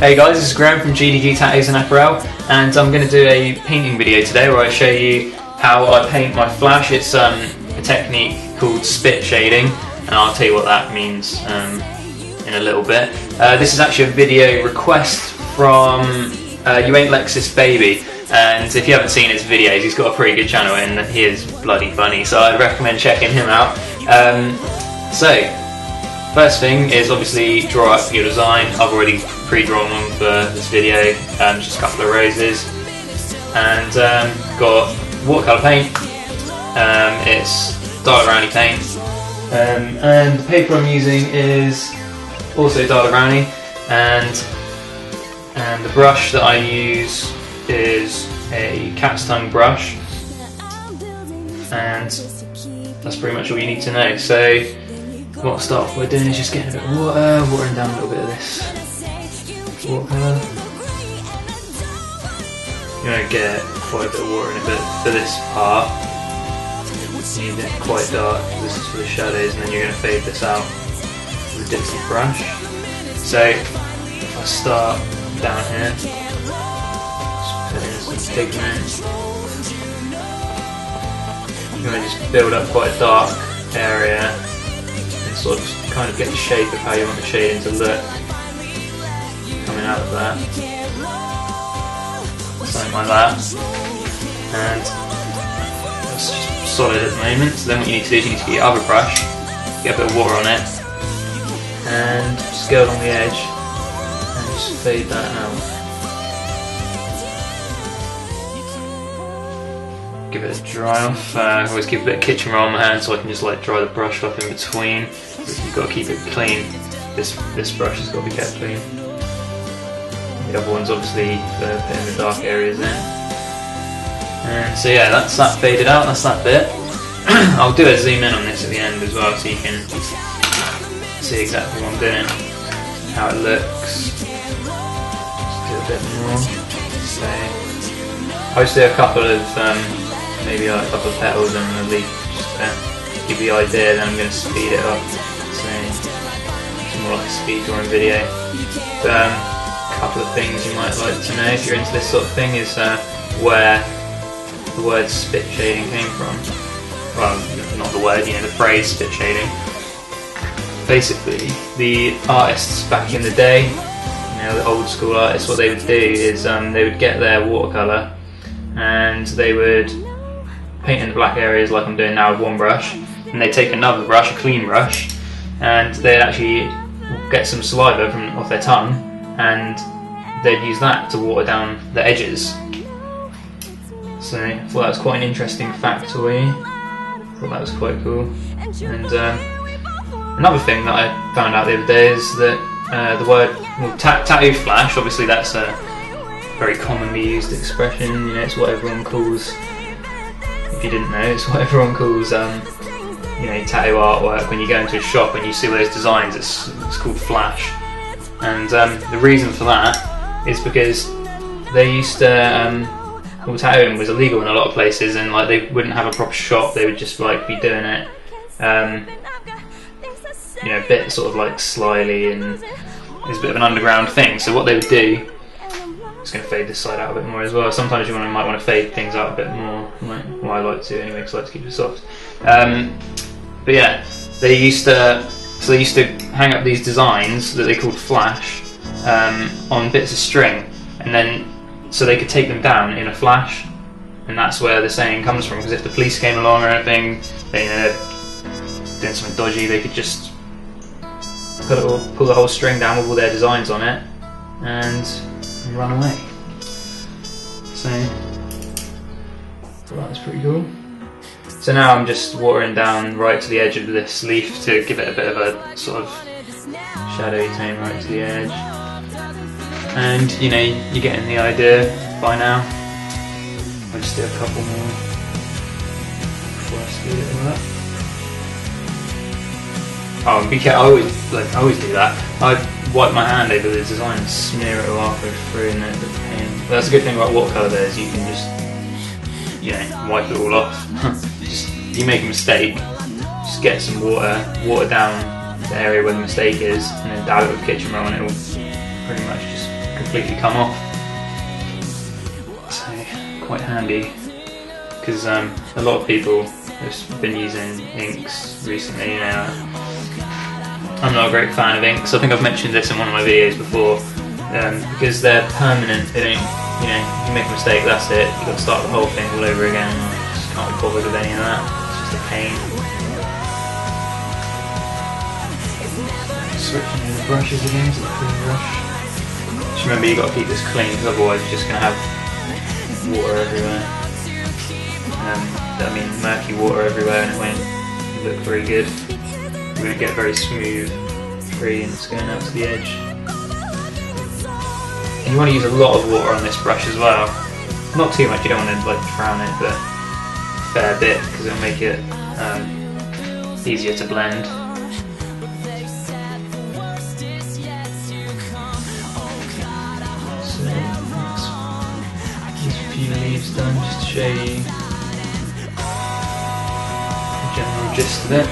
Hey guys, this is Graham from GDG Tattoos and Apparel, and I'm going to do a painting video today where I show you how I paint my flash. It's a technique called spit shading, and I'll tell you what that means in a little bit. This is actually a video request from You Ain't Lexus Baby, and if you haven't seen his videos, he's got a pretty good channel and he is bloody funny, so I'd recommend checking him out. First thing is obviously draw up your design. I've already pre-drawn one for this video, just a couple of roses, and got watercolour paint. It's Daler-Rowney paint, and the paper I'm using is also Daler-Rowney, and the brush that I use is a cat's tongue brush, and that's pretty much all you need to know. So what I'll start off by doing is just getting a bit of water, watering down a little bit of this watercolour. You're going to get quite a bit of water in it, but for this part you need it quite dark. This is for the shadows, and then you're going to fade this out with a different brush. So if I start down here, just put in some pigment. I'm going to just build up quite a dark area and sort of kind of get the shape of how you want the shading to look coming out of that. Something like that. And that's just solid at the moment. So then what you need to do is you need to get your other brush, get a bit of water on it, and just go along the edge and just fade that out. Give it a dry off. I always keep a bit of kitchen roll on my hand so I can just like dry the brush off in between. You've got to keep it clean. This brush has got to be kept clean. The other one's obviously for putting the dark areas in. And so yeah, that's that faded out, that's that bit. I'll do a zoom in on this at the end as well so you can see exactly what I'm doing, how it looks. Just do a bit more. So I just do a couple of maybe like a couple of petals and a leaf just to give you the idea. Then I'm going to speed it up, so it's more like a speed drawing video. But a couple of things you might like to know if you're into this sort of thing is where the word spit shading came from. Well, not the word, you know, the phrase spit shading. Basically, the artists back in the day, you know, the old school artists, what they would do is they would get their watercolour and they would paint in the black areas like I'm doing now with one brush, and they'd take another brush, a clean brush, and they'd actually get some saliva off their tongue and they'd use that to water down the edges. So I thought that was quite an interesting factoid. I thought that was quite cool. And another thing that I found out the other day is that the word tattoo flash, obviously that's a very commonly used expression, you know, it's what everyone calls, if you didn't know, it's what everyone calls you know, tattoo artwork. When you go into a shop and you see those designs, it's called flash. And the reason for that is because they used to well, tattooing was illegal in a lot of places, and like they wouldn't have a proper shop, they would just like be doing it you know, a bit sort of like slyly, and it's a bit of an underground thing. So what they would do, I'm just going to fade this side out a bit more as well. Sometimes you might want to fade things out a bit more. Well, I like to anyway, because I like to keep it soft. But yeah, they used to hang up these designs that they called flash on bits of string, and then so they could take them down in a flash, and that's where the saying comes from. Because if the police came along or anything, they doing something dodgy, they could just pull the whole string down with all their designs on it and run away. So I thought that was pretty cool. So now I'm just watering down right to the edge of this leaf to give it a bit of a sort of shadowy tone right to the edge. And you know, you're getting the idea by now. I'll just do a couple more before I speed it all up. Oh, be careful, I always do that. I wipe my hand over the design and smear it all halfway through, and then but that's the good thing about watercolour there, is you can just, you know, wipe it all off. Just, if you make a mistake, just get some water down the area where the mistake is, and then dab it with kitchen roll, and it will pretty much just completely come off. So quite handy, because a lot of people have been using inks recently. You know, I'm not a great fan of inks. I think I've mentioned this in one of my videos before, because they're permanent. They don't, you know, if you make a mistake, that's it. You've got to start the whole thing all over again. I just can't be bothered with any of that. It's just a pain. Switching the brushes again to the clean brush. Just remember, you got to keep this clean, because otherwise you're just going to have water everywhere. I mean, murky water everywhere, and it won't look very good. You won't get very smooth gradients going out to the edge. And you want to use a lot of water on this brush as well. Not too much, you don't want to like drown it, but a fair bit, because it'll make it easier to blend. So these few leaves done just to show you the general gist of it.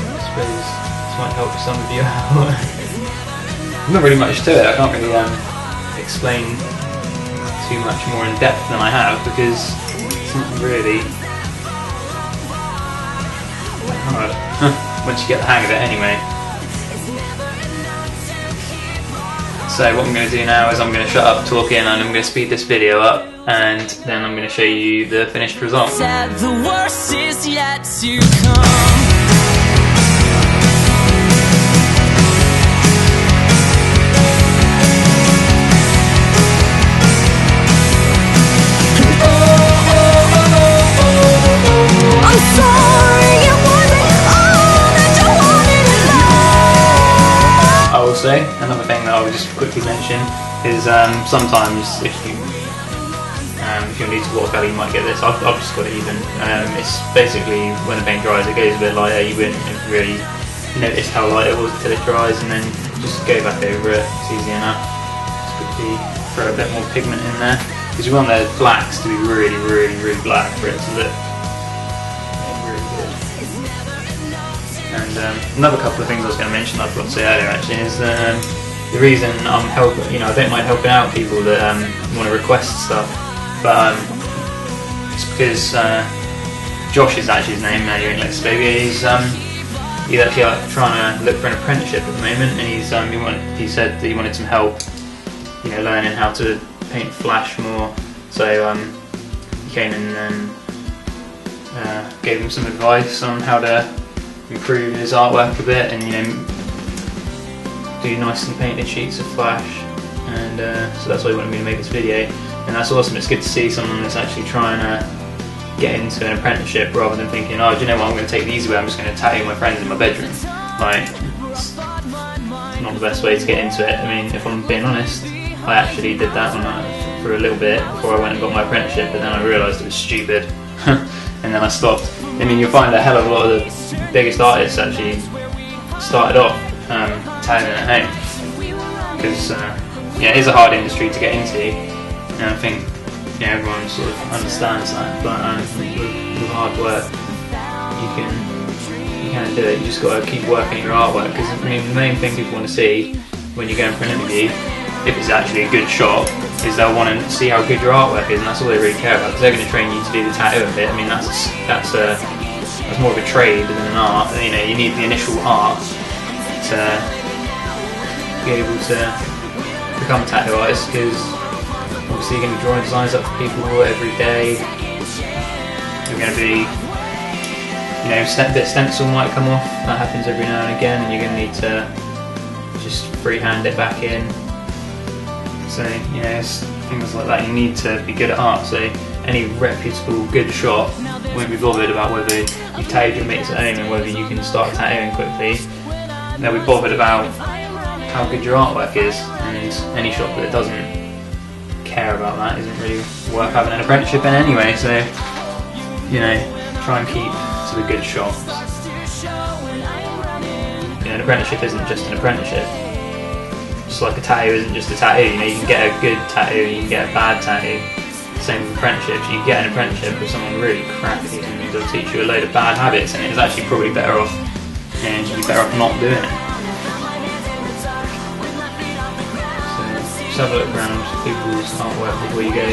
I suppose this might help some of you out. Not really much to it. I can't really explain too much more in depth than I have, because it's not really that hard once you get the hang of it anyway. So what I'm going to do now is I'm going to shut up talking, and I'm going to speed this video up, and then I'm going to show you the finished result. The worst is yet to come. I will say, another thing that I will just quickly mention is sometimes if you need to watercolour, you might get this. I've just got it even. It's basically when the paint dries, it goes a bit lighter. You wouldn't really notice how light it was until it dries, and then just go back over it. It's easy enough. Just quickly throw a bit more pigment in there, because we want the blacks to be really, really, really black for it to look really good. And another couple of things I was going to mention that I forgot to say earlier actually is the reason I'm helping, you know, I don't mind helping out people that want to request stuff, but it's because Josh is actually his name, you're in Let's Baby. He's actually trying to look for an apprenticeship at the moment, and he said that he wanted some help, you know, learning how to paint flash more. So he came in and gave him some advice on how to improve his artwork a bit, and you know, do nicely painted sheets of flash, and so that's why he wanted me to make this video, and that's awesome. It's good to see someone that's actually trying to get into an apprenticeship rather than thinking, oh, do you know what, I'm going to take the easy way, I'm just going to tattoo my friends in my bedroom. Like, it's not the best way to get into it. I mean, if I'm being honest, I actually did that for a little bit before I went and got my apprenticeship, but then I realised it was stupid, and then I stopped. I mean, you'll find a hell of a lot of the biggest artists actually started off tattooing at home, because yeah, it is a hard industry to get into, and I think, you know, everyone sort of understands that, but with hard work you can do it. You just got to keep working your artwork, because I mean, the main thing people want to see when you're going for an interview, if it's actually a good shot, is they'll want to see how good your artwork is, and that's all they really care about, because they're going to train you to do the tattoo of it. I mean, that's more of a trade than an art. You know, you need the initial art to be able to become a tattoo artist, because obviously you're going to be drawing designs up for people every day. You're going to be, you know, the stencil might come off, that happens every now and again, and you're going to need to just freehand it back in. So, you know, it's things like that. You need to be good at art, so any reputable good shop won't be bothered about whether you've tattooed your mates at home and whether you can start tattooing quickly. They'll be bothered about how good your artwork is, and any shop that doesn't care about that isn't really worth having an apprenticeship in anyway. So, you know, try and keep to the good shops. You know, an apprenticeship isn't just an apprenticeship. Just like a tattoo isn't just a tattoo. You know, you can get a good tattoo, you can get a bad tattoo. Same with apprenticeships. You can get an apprenticeship with someone really crappy, and they'll teach you a load of bad habits, and it's actually probably better off, and you'd be better off not doing it. just have a look around people's artwork before you go.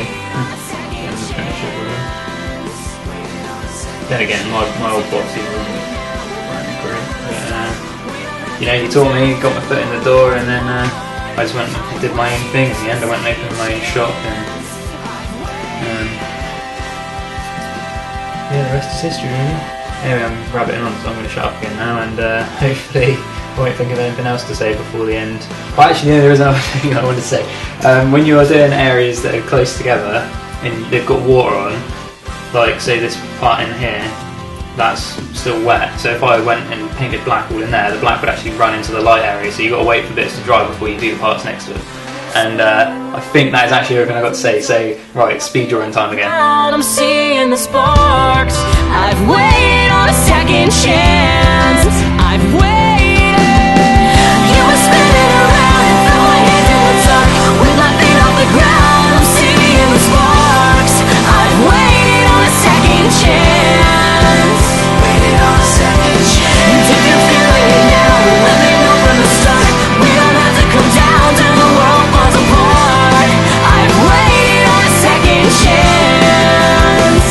Then again, my old boxing weren't great. But, you know, he taught me, got my foot in the door, and then I just went and did my own thing. In the end, I went and opened my own shop, and yeah, the rest is history, really. Anyway, I'm rabbiting on, so I'm going to shut up again now, and hopefully I won't think of anything else to say before the end. Well, actually, yeah, there is another thing I want to say. When you are doing areas that are close together and they've got water on, like say this part in here, that's still wet. So if I went and painted black all in there, the black would actually run into the light area. So you've got to wait for bits to dry before you do the parts next to it. And I think that is actually everything I've got to say. So, right, speed drawing time again. I'm seeing the sparks. I've waited on a second chance. I've waited. You were spinning around and threw my hands in the dark. With my feet off the ground, I'm seeing the sparks. I've waited on a second chance. Waited on a second chance. If you're feeling it now, let me know from the start. We don't have to come down till the world falls apart. I've waited on a second chance.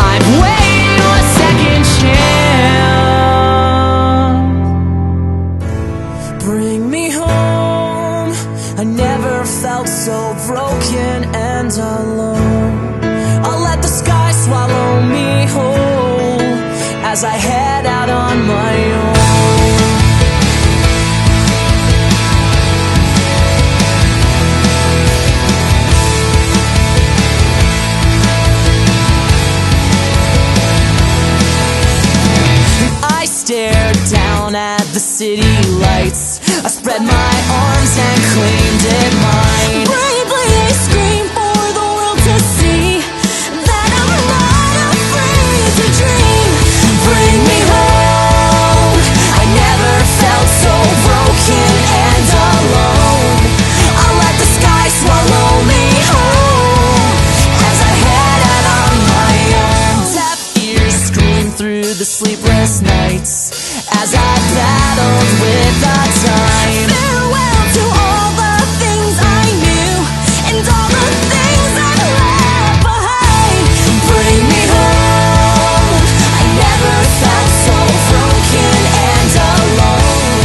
I've waited on a second chance. Bring me home. I never felt so broken and alone. I'll let the sky swallow me whole as I head out on my own. I stared down at the city lights. I spread my arms and claimed it mine. Bravely I scream for the world to see that I'm not afraid to dream. Bring me home. I never felt so broken and alone. I'll let the sky swallow me whole as I head out on my own. Deaf ears scream through the sleepless nights as I battled with the time. Farewell to all the things I knew and all the things I left behind. Bring me home. I never felt so broken and alone.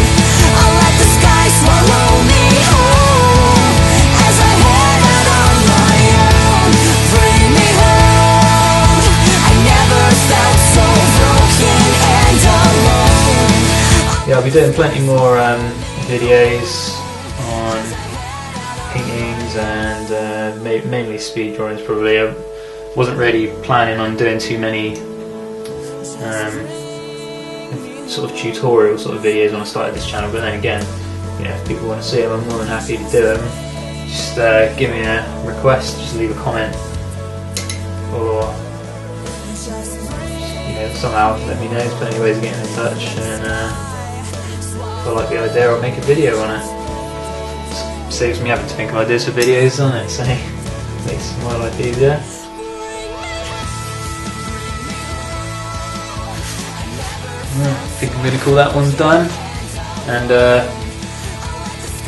I'll let the sky swallow me whole as I head out on my own. Bring me home. I never felt so broken and alone. Yeah, I'll be doing plenty more videos on paintings and mainly speed drawings probably. I wasn't really planning on doing too many sort of tutorial sort of videos when I started this channel, but then again, you know, if people want to see them, I'm more than happy to do them. Just give me a request, just leave a comment, or you know, somehow let me know. There's plenty of ways of getting in touch, and if I like the idea, I'll make a video on it. Saves me having to think of ideas for videos on it, so makes my life easier. I think I'm going to call that one done. And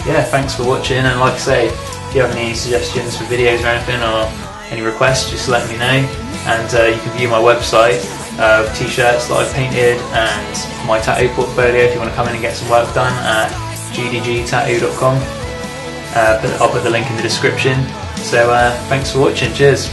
yeah, thanks for watching. And like I say, if you have any suggestions for videos or anything, or any requests, just let me know. And you can view my website, t-shirts that I've painted, and my tattoo portfolio if you want to come in and get some work done at gdgtattoo.com. I'll put the link in the description. So thanks for watching, cheers.